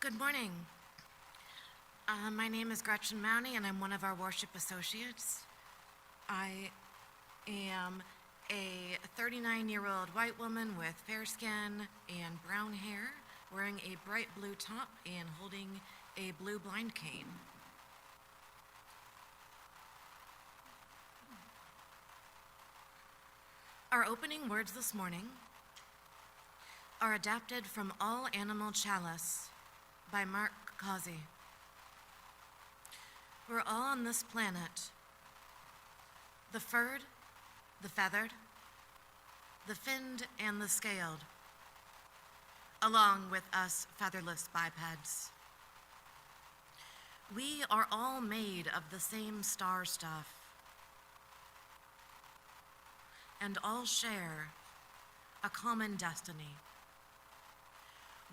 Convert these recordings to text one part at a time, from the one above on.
Good morning. My name is Gretchen Mowney, and I'm one of our worship associates. I am a 39-year-old white woman with fair skin and brown hair, wearing a bright blue top and holding a blue blind cane. Our opening words this morning are adapted from All Animal Chalice by Mark Causey. We're all on this planet, the furred, the feathered, the finned, and the scaled, along with us featherless bipeds. We are all made of the same star stuff, and all share a common destiny.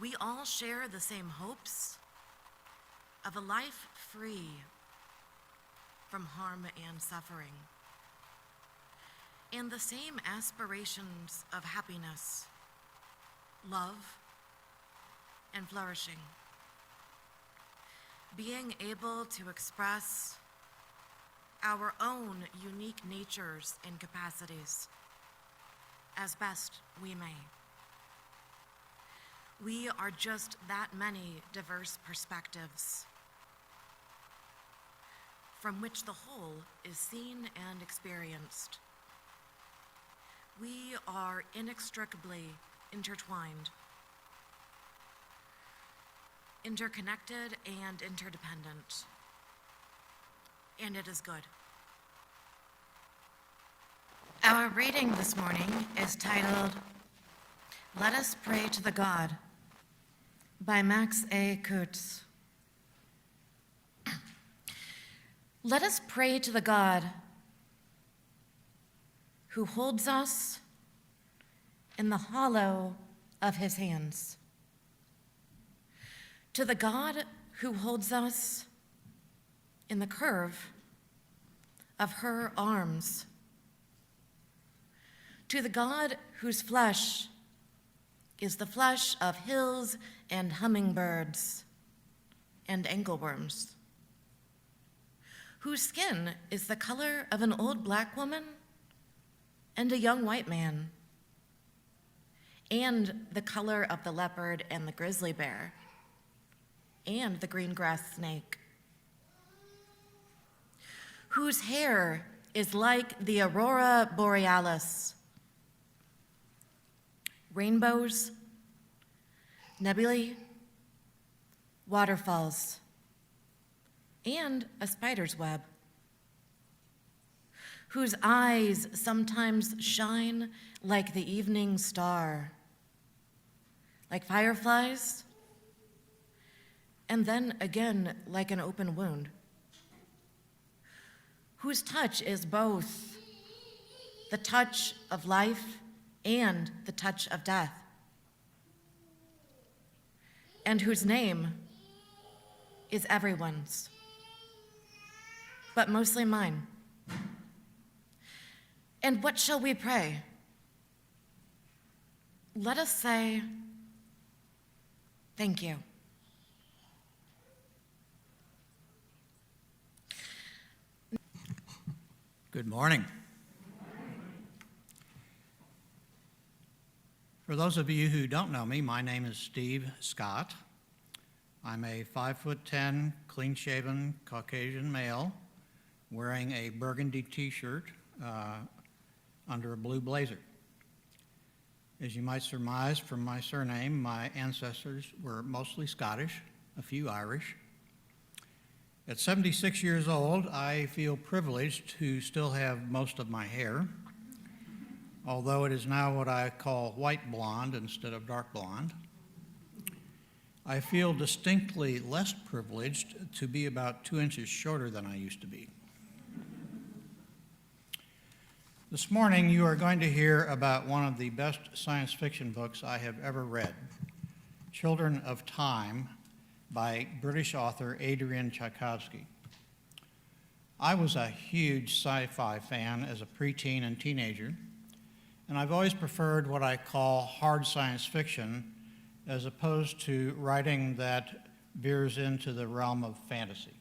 We all share the same hopes of a life free from harm and suffering, and the same aspirations of happiness, love, and flourishing. Being able to express our own unique natures and capacities as best we may. We are just that many diverse perspectives from which the whole is seen and experienced. We are inextricably intertwined, interconnected and interdependent, and it is good. Our reading this morning is titled, "Let Us Pray to the God" by Max A. Kurtz. Let us pray to the God who holds us in the hollow of his hands, to the God who holds us in the curve of her arms, to the God whose flesh is the flesh of hills and hummingbirds and angleworms, whose skin is the color of an old black woman and a young white man, and the color of the leopard and the grizzly bear, and the green grass snake, whose hair is like the aurora borealis, rainbows, nebulae, waterfalls, and a spider's web, whose eyes sometimes shine like the evening star, like fireflies, and then again like an open wound, whose touch is both the touch of life and the touch of death, and whose name is everyone's, but mostly mine. And what shall we pray? Let us say, thank you. Good morning. For those of you who don't know me, my name is Steve Scott. I'm a 5'10", clean-shaven Caucasian male wearing a burgundy t-shirt under a blue blazer. As you might surmise from my surname, my ancestors were mostly Scottish, a few Irish. At 76 years old, I feel privileged to still have most of my hair, although it is now what I call white blonde instead of dark blonde. I feel distinctly less privileged to be about 2 inches shorter than I used to be. This morning, you are going to hear about one of the best science fiction books I have ever read, Children of Time, by British author Adrian Tchaikovsky. I was a huge sci-fi fan as a preteen and teenager, and I've always preferred what I call hard science fiction as opposed to writing that veers into the realm of fantasy.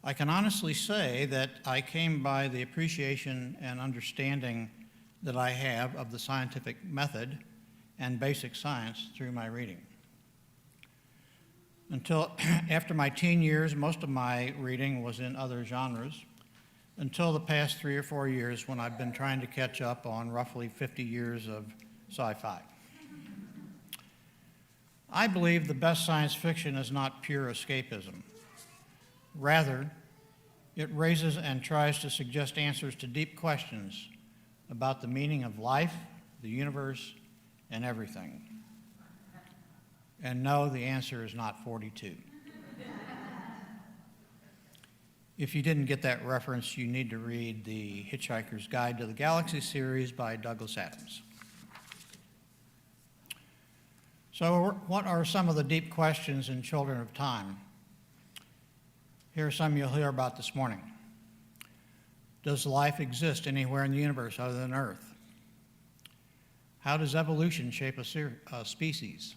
I can honestly say that I came by the appreciation and understanding that I have of the scientific method and basic science through my reading. Until after my teen years, most of my reading was in other genres, until the past 3 or 4 years when I've been trying to catch up on roughly 50 years of sci-fi. I believe the best science fiction is not pure escapism. Rather, it raises and tries to suggest answers to deep questions about the meaning of life, the universe, and everything. And no, the answer is not 42. If you didn't get that reference, you need to read the Hitchhiker's Guide to the Galaxy series by Douglas Adams. So what are some of the deep questions in Children of Time? Here are some you'll hear about this morning. Does life exist anywhere in the universe other than Earth? How does evolution shape a species?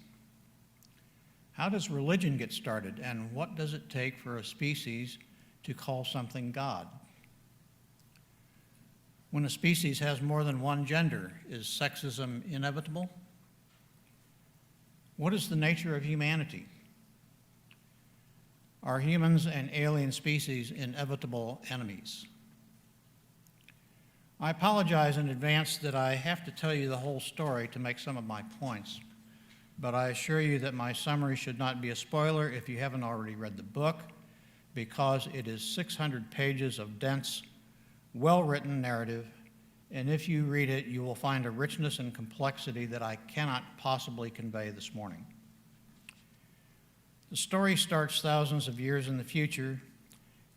How does religion get started, and what does it take for a species to call something God? When a species has more than one gender, is sexism inevitable? What is the nature of humanity? Are humans and alien species inevitable enemies? I apologize in advance that I have to tell you the whole story to make some of my points, but I assure you that my summary should not be a spoiler if you haven't already read the book, because it is 600 pages of dense, well-written narrative, and if you read it, you will find a richness and complexity that I cannot possibly convey this morning. The story starts thousands of years in the future,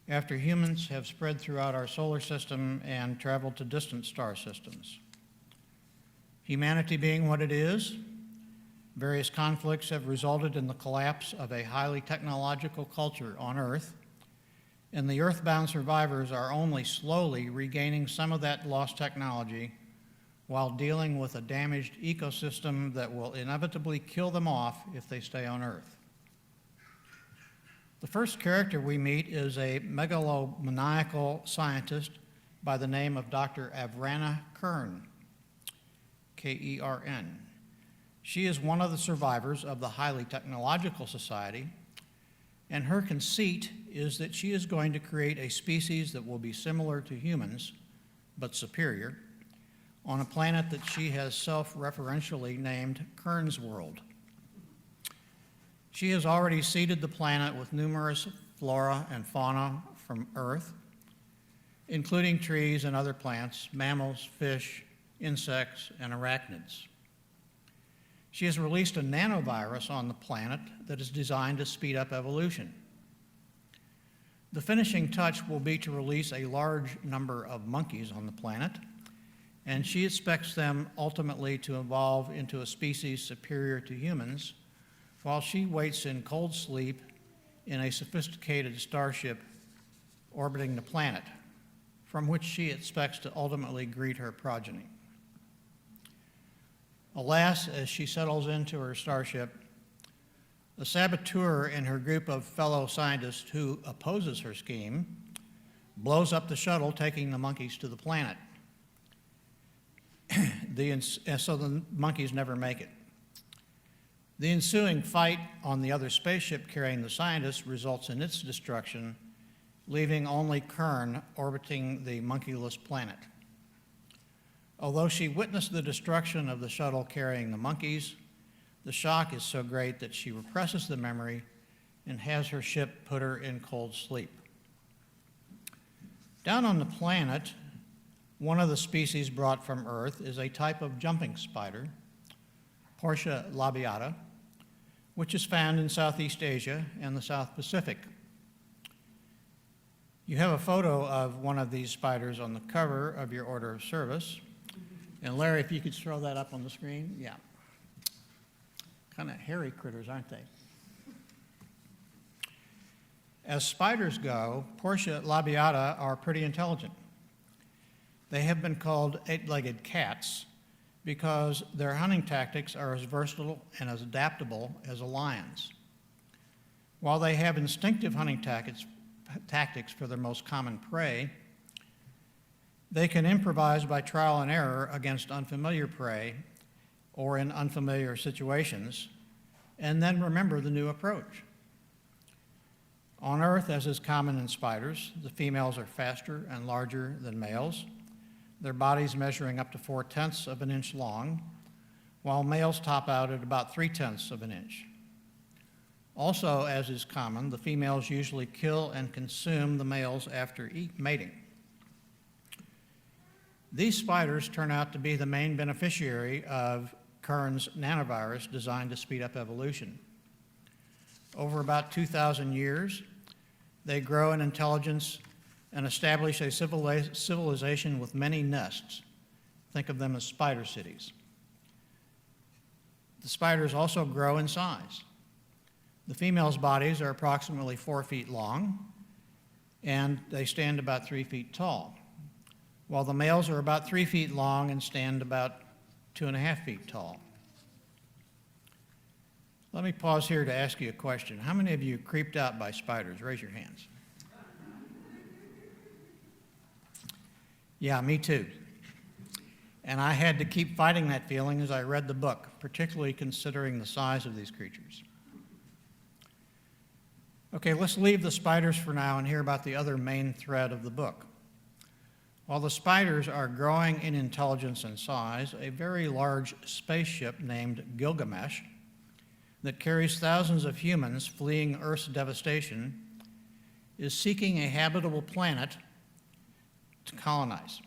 after humans have spread throughout our solar system and traveled to distant star systems. Humanity being what it is, various conflicts have resulted in the collapse of a highly technological culture on Earth, and the Earthbound survivors are only slowly regaining some of that lost technology while dealing with a damaged ecosystem that will inevitably kill them off if they stay on Earth. The first character we meet is a megalomaniacal scientist by the name of Dr. Avrana Kern, K-E-R-N. She is one of the survivors of the highly technological society, and her conceit is that she is going to create a species that will be similar to humans, but superior, on a planet that she has self-referentially named Kern's World. She has already seeded the planet with numerous flora and fauna from Earth, including trees and other plants, mammals, fish, insects, and arachnids. She has released a nanovirus on the planet that is designed to speed up evolution. The finishing touch will be to release a large number of monkeys on the planet, and she expects them ultimately to evolve into a species superior to humans, while she waits in cold sleep in a sophisticated starship orbiting the planet, from which she expects to ultimately greet her progeny. Alas, as she settles into her starship, a saboteur in her group of fellow scientists who opposes her scheme blows up the shuttle taking the monkeys to the planet. So the monkeys never make it. The ensuing fight on the other spaceship carrying the scientists results in its destruction, leaving only Kern orbiting the monkeyless planet. Although she witnessed the destruction of the shuttle carrying the monkeys, the shock is so great that she represses the memory and has her ship put her in cold sleep. Down on the planet, one of the species brought from Earth is a type of jumping spider, Portia labiata, which is found in Southeast Asia and the South Pacific. You have a photo of one of these spiders on the cover of your order of service. And Larry, if you could throw that up on the screen. Yeah. Kind of hairy critters, aren't they? As spiders go, Portia labiata are pretty intelligent. They have been called eight-legged cats because their hunting tactics are as versatile and as adaptable as a lion's. While they have instinctive hunting tactics for their most common prey, they can improvise by trial and error against unfamiliar prey or in unfamiliar situations, and then remember the new approach. On Earth, as is common in spiders, the females are faster and larger than males, their bodies measuring up to 4/10 of an inch long, while males top out at about 3/10 of an inch. Also, as is common, the females usually kill and consume the males after mating. These spiders turn out to be the main beneficiary of Kern's nanovirus designed to speed up evolution. Over about 2,000 years, they grow in intelligence and establish a civilization with many nests. Think of them as spider cities. The spiders also grow in size. The females' bodies are approximately 4 feet long, and they stand about 3 feet tall, while the males are about 3 feet long and stand about 2.5 feet tall. Let me pause here to ask you a question. How many of you creeped out by spiders? Raise your hands. Yeah, me too. And I had to keep fighting that feeling as I read the book, particularly considering the size of these creatures. Okay, let's leave the spiders for now and hear about the other main thread of the book. While the spiders are growing in intelligence and size, a very large spaceship named Gilgamesh that carries thousands of humans fleeing Earth's devastation is seeking a habitable planet to colonize.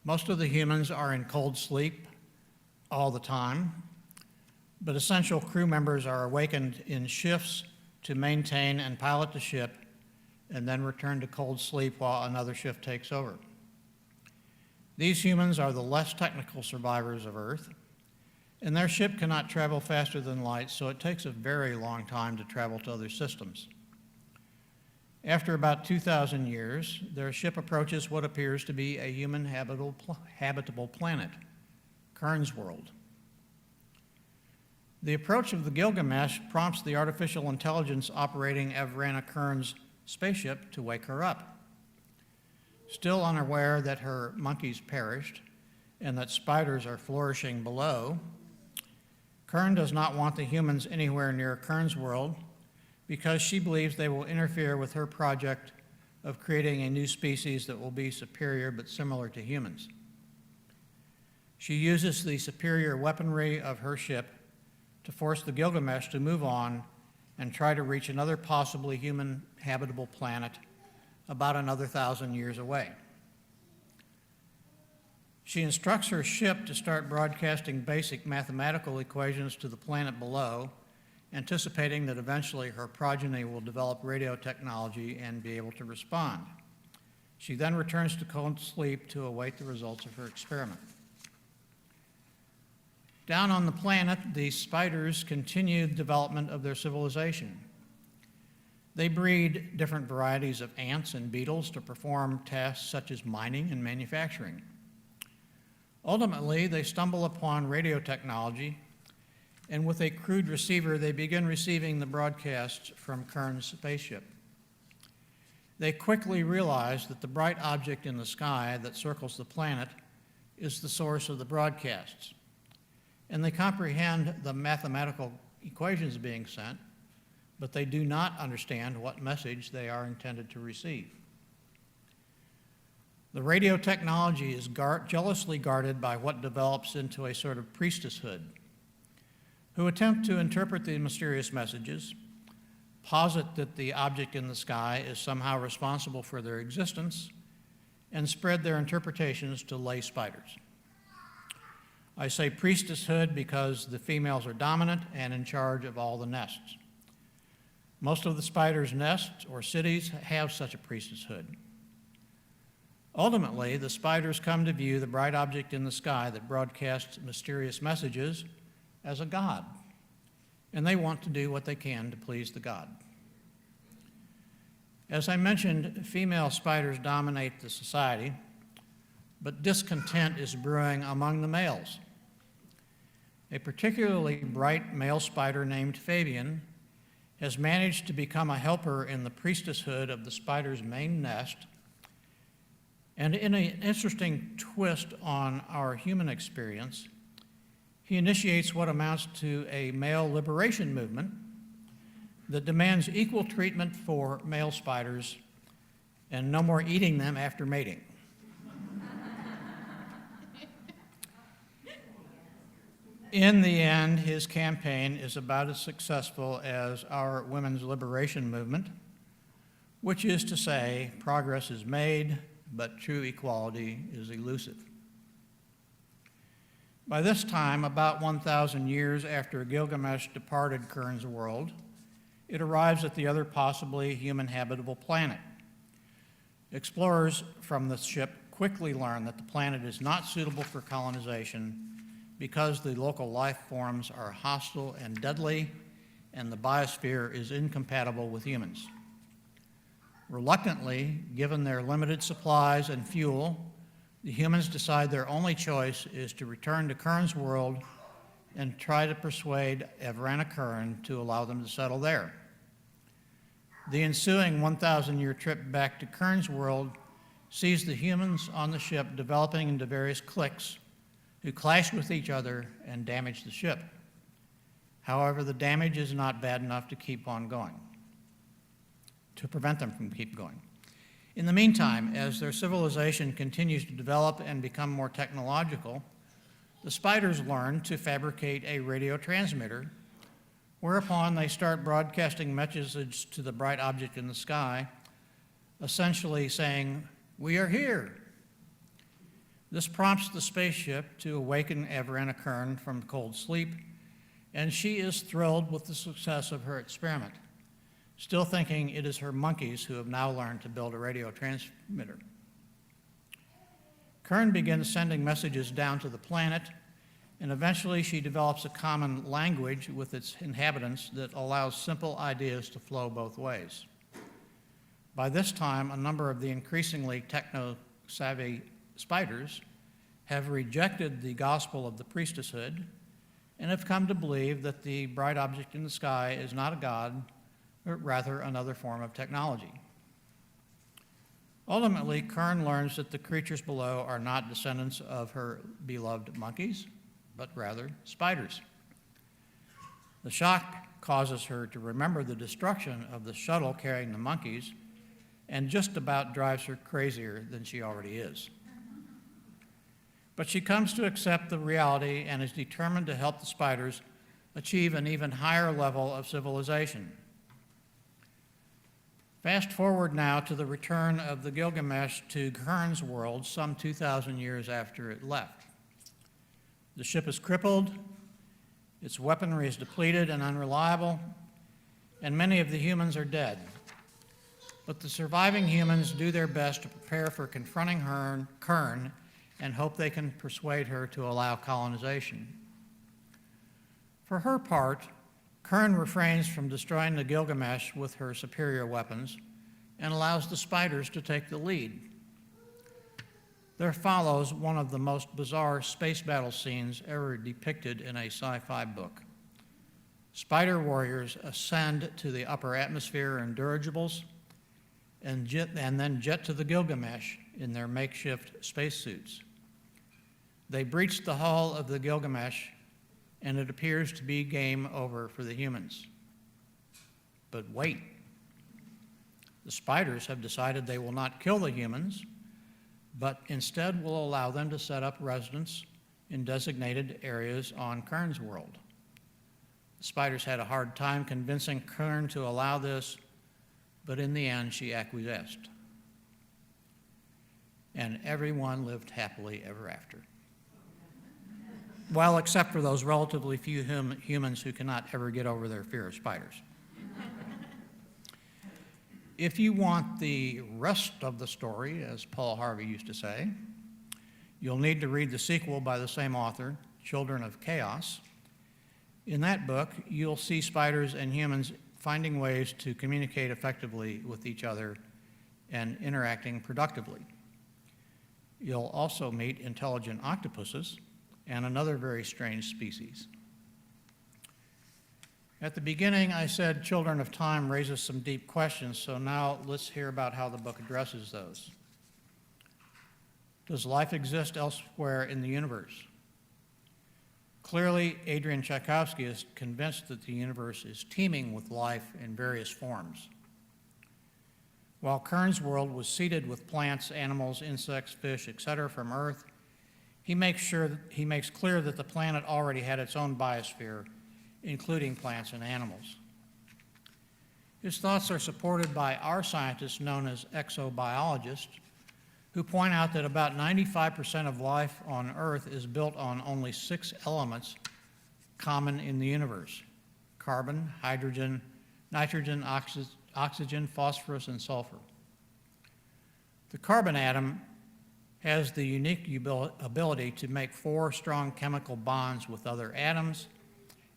Most of the humans are in cold sleep all the time, but essential crew members are awakened in shifts to maintain and pilot the ship and then return to cold sleep while another shift takes over. These humans are the less technical survivors of Earth, and their ship cannot travel faster than light, so it takes a very long time to travel to other systems. After about 2,000 years, their ship approaches what appears to be a human habitable planet, Kern's world. The approach of the Gilgamesh prompts the artificial intelligence operating Evrana Kern's spaceship to wake her up. Still unaware that her monkeys perished and that spiders are flourishing below, Kern does not want the humans anywhere near Kern's world because she believes they will interfere with her project of creating a new species that will be superior but similar to humans. She uses the superior weaponry of her ship to force the Gilgamesh to move on and try to reach another possibly human habitable planet about another 1,000 years away. She instructs her ship to start broadcasting basic mathematical equations to the planet below, anticipating that eventually her progeny will develop radio technology and be able to respond. She then returns to cold sleep to await the results of her experiment. Down on the planet, the spiders continue the development of their civilization. They breed different varieties of ants and beetles to perform tasks such as mining and manufacturing. Ultimately, they stumble upon radio technology, and with a crude receiver, they begin receiving the broadcasts from Kern's spaceship. They quickly realize that the bright object in the sky that circles the planet is the source of the broadcasts, and they comprehend the mathematical equations being sent, but they do not understand what message they are intended to receive. The radio technology is jealously guarded by what develops into a sort of priestesshood, who attempt to interpret the mysterious messages, posit that the object in the sky is somehow responsible for their existence, and spread their interpretations to lay spiders. I say priestesshood because the females are dominant and in charge of all the nests. Most of the spiders' nests or cities have such a priestesshood. Ultimately, the spiders come to view the bright object in the sky that broadcasts mysterious messages as a god, and they want to do what they can to please the god. As I mentioned, female spiders dominate the society, but discontent is brewing among the males. A particularly bright male spider named Fabian has managed to become a helper in the priestesshood of the spider's main nest. And in an interesting twist on our human experience, he initiates what amounts to a male liberation movement that demands equal treatment for male spiders and no more eating them after mating. In the end, his campaign is about as successful as our women's liberation movement, which is to say, progress is made, but true equality is elusive. By this time, about 1,000 years after Gilgamesh departed Kern's world, it arrives at the other possibly human habitable planet. Explorers from the ship quickly learn that the planet is not suitable for colonization because the local life forms are hostile and deadly, and the biosphere is incompatible with humans. Reluctantly, given their limited supplies and fuel, the humans decide their only choice is to return to Kern's world and try to persuade Evrana Kern to allow them to settle there. The ensuing 1,000-year trip back to Kern's world sees the humans on the ship developing into various cliques who clash with each other and damage the ship. However, the damage is not bad enough to keep on going, to prevent them from keep going. In the meantime, as their civilization continues to develop and become more technological, the spiders learn to fabricate a radio transmitter, whereupon they start broadcasting messages to the bright object in the sky, essentially saying, "We are here." This prompts the spaceship to awaken Evrana Kern from cold sleep, and she is thrilled with the success of her experiment, still thinking it is her monkeys who have now learned to build a radio transmitter. Kern begins sending messages down to the planet, and eventually she develops a common language with its inhabitants that allows simple ideas to flow both ways. By this time, a number of the increasingly techno-savvy spiders have rejected the gospel of the priestesshood and have come to believe that the bright object in the sky is not a god, but rather another form of technology. Ultimately, Kern learns that the creatures below are not descendants of her beloved monkeys, but rather spiders. The shock causes her to remember the destruction of the shuttle carrying the monkeys and just about drives her crazier than she already is. But she comes to accept the reality and is determined to help the spiders achieve an even higher level of civilization. Fast forward now to the return of the Gilgamesh to Kern's world some 2,000 years after it left. The ship is crippled, its weaponry is depleted and unreliable, and many of the humans are dead. But the surviving humans do their best to prepare for confronting Kern and hope they can persuade her to allow colonization. For her part, Kern refrains from destroying the Gilgamesh with her superior weapons and allows the spiders to take the lead. There follows one of the most bizarre space battle scenes ever depicted in a sci-fi book. Spider warriors ascend to the upper atmosphere in dirigibles and then jet to the Gilgamesh in their makeshift spacesuits. They breach the hull of the Gilgamesh, and it appears to be game over for the humans. But wait, the spiders have decided they will not kill the humans, but instead will allow them to set up residence in designated areas on Kern's world. The spiders had a hard time convincing Kern to allow this, but in the end she acquiesced. And everyone lived happily ever after. Well, except for those relatively few humans who cannot ever get over their fear of spiders. If you want the rest of the story, as Paul Harvey used to say, you'll need to read the sequel by the same author, Children of Chaos. In that book, you'll see spiders and humans finding ways to communicate effectively with each other and interacting productively. You'll also meet intelligent octopuses and another very strange species. At the beginning, I said Children of Time raises some deep questions, so now let's hear about how the book addresses those. Does life exist elsewhere in the universe? Clearly, Adrian Tchaikovsky is convinced that the universe is teeming with life in various forms. While Kern's world was seeded with plants, animals, insects, fish, etc. from Earth, he makes clear that the planet already had its own biosphere, including plants and animals. His thoughts are supported by our scientists known as exobiologists, who point out that about 95% of life on Earth is built on only 6 elements common in the universe: carbon, hydrogen, nitrogen, oxygen, phosphorus, and sulfur. The carbon atom has the unique ability to make 4 strong chemical bonds with other atoms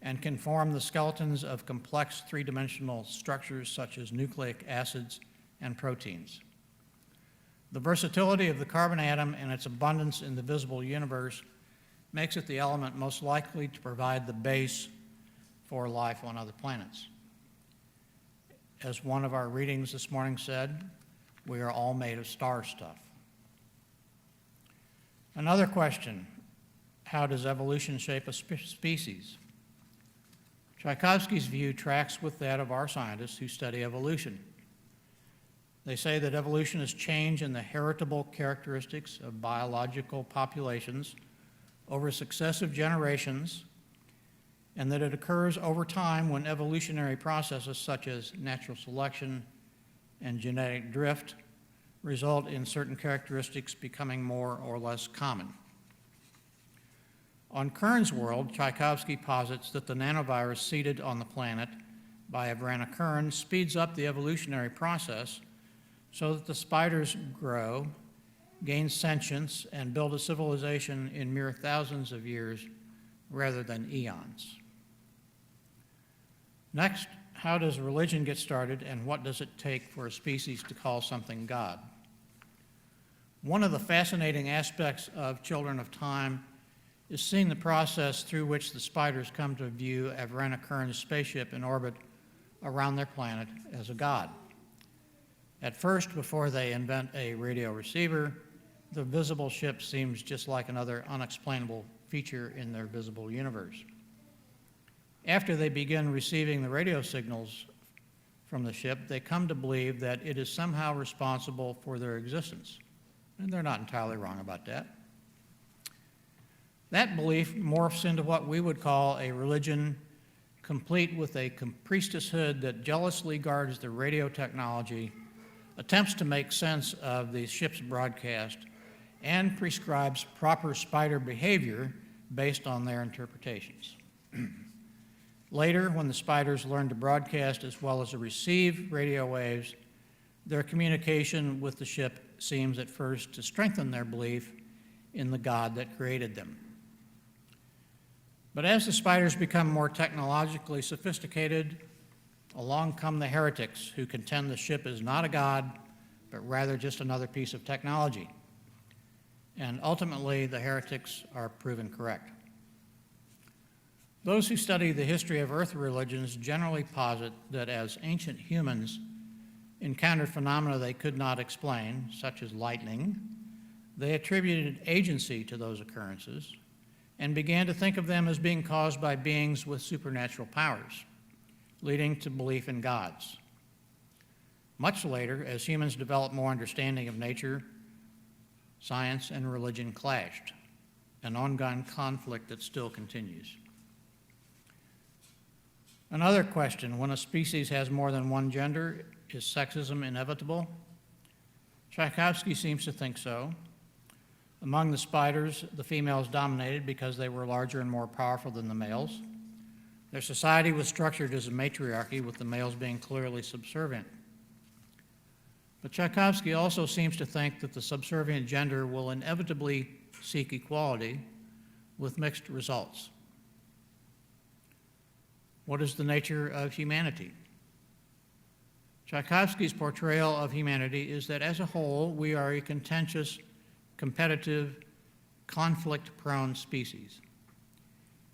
and can form the skeletons of complex 3-dimensional structures such as nucleic acids and proteins. The versatility of the carbon atom and its abundance in the visible universe makes it the element most likely to provide the base for life on other planets. As one of our readings this morning said, we are all made of star stuff. Another question: how does evolution shape a species? Tchaikovsky's view tracks with that of our scientists who study evolution. They say that evolution is change in the heritable characteristics of biological populations over successive generations, and that it occurs over time when evolutionary processes such as natural selection and genetic drift result in certain characteristics becoming more or less common. On Kern's world, Tchaikovsky posits that the nanovirus seeded on the planet by Avrana Kern speeds up the evolutionary process so that the spiders grow, gain sentience, and build a civilization in mere thousands of years rather than eons. Next, how does religion get started, and what does it take for a species to call something God? One of the fascinating aspects of Children of Time is seeing the process through which the spiders come to view Avrana Kern's spaceship in orbit around their planet as a god. At first, before they invent a radio receiver, the visible ship seems just like another unexplainable feature in their visible universe. After they begin receiving the radio signals from the ship, they come to believe that it is somehow responsible for their existence. And they're not entirely wrong about that. That belief morphs into what we would call a religion, complete with a priestesshood that jealously guards the radio technology, attempts to make sense of the ship's broadcast, and prescribes proper spider behavior based on their interpretations. Later, when the spiders learn to broadcast as well as to receive radio waves, their communication with the ship seems at first to strengthen their belief in the God that created them. But as the spiders become more technologically sophisticated, along come the heretics who contend the ship is not a god, but rather just another piece of technology. And ultimately, the heretics are proven correct. Those who study the history of earth religions generally posit that as ancient humans encountered phenomena they could not explain, such as lightning, they attributed agency to those occurrences and began to think of them as being caused by beings with supernatural powers, leading to belief in gods. Much later, as humans developed more understanding of nature, science and religion clashed, an ongoing conflict that still continues. Another question: when a species has more than one gender, is sexism inevitable? Tchaikovsky seems to think so. Among the spiders, the females dominated because they were larger and more powerful than the males. Their society was structured as a matriarchy, with the males being clearly subservient. But Tchaikovsky also seems to think that the subservient gender will inevitably seek equality, with mixed results. What is the nature of humanity? Tchaikovsky's portrayal of humanity is that as a whole, we are a contentious, competitive, conflict-prone species.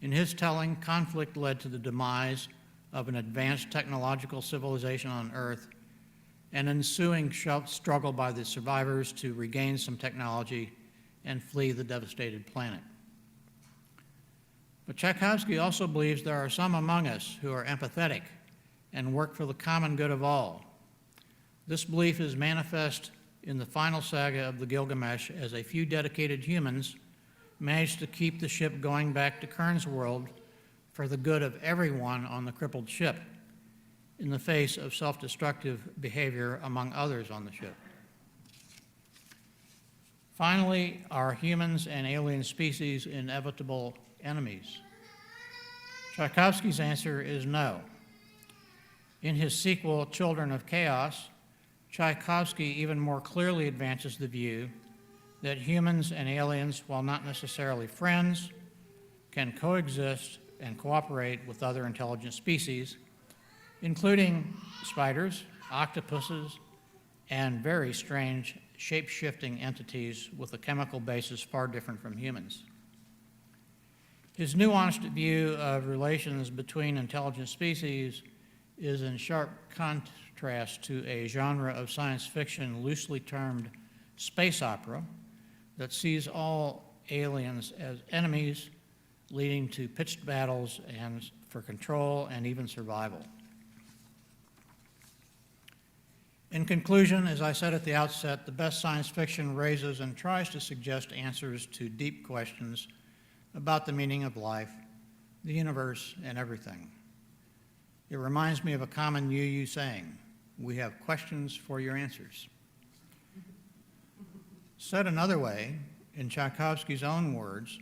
In his telling, conflict led to the demise of an advanced technological civilization on Earth, an ensuing struggle by the survivors to regain some technology and flee the devastated planet. But Tchaikovsky also believes there are some among us who are empathetic and work for the common good of all. This belief is manifest in the final saga of the Gilgamesh as a few dedicated humans managed to keep the ship going back to Kern's world for the good of everyone on the crippled ship, in the face of self-destructive behavior among others on the ship. Finally, are humans and alien species inevitable enemies? Tchaikovsky's answer is no. In his sequel, Children of Chaos, Tchaikovsky even more clearly advances the view that humans and aliens, while not necessarily friends, can coexist and cooperate with other intelligent species, including spiders, octopuses, and very strange shape-shifting entities with a chemical basis far different from humans. His nuanced view of relations between intelligent species is in sharp contrast to a genre of science fiction loosely termed space opera that sees all aliens as enemies, leading to pitched battles and for control and even survival. In conclusion, as I said at the outset, the best science fiction raises and tries to suggest answers to deep questions about the meaning of life, the universe, and everything. It reminds me of a common UU saying, "We have questions for your answers." Said another way, in Tchaikovsky's own words,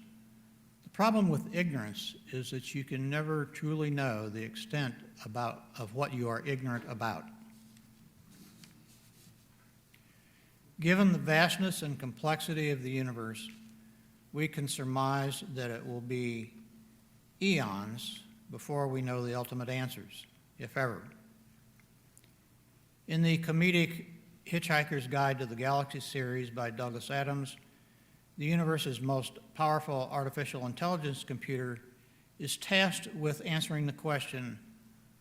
the problem with ignorance is that you can never truly know the extent of what you are ignorant about. Given the vastness and complexity of the universe, we can surmise that it will be eons before we know the ultimate answers, if ever. In the comedic Hitchhiker's Guide to the Galaxy series by Douglas Adams, the universe's most powerful artificial intelligence computer is tasked with answering the question,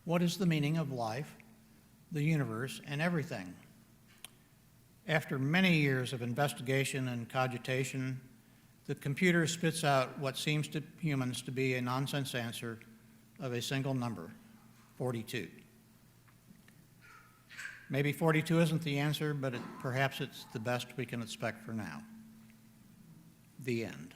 what is the meaning of life, the universe, and everything? After many years of investigation and cogitation, the computer spits out what seems to humans to be a nonsense answer of a single number, 42. Maybe 42 isn't the answer, but perhaps it's the best we can expect for now. The end.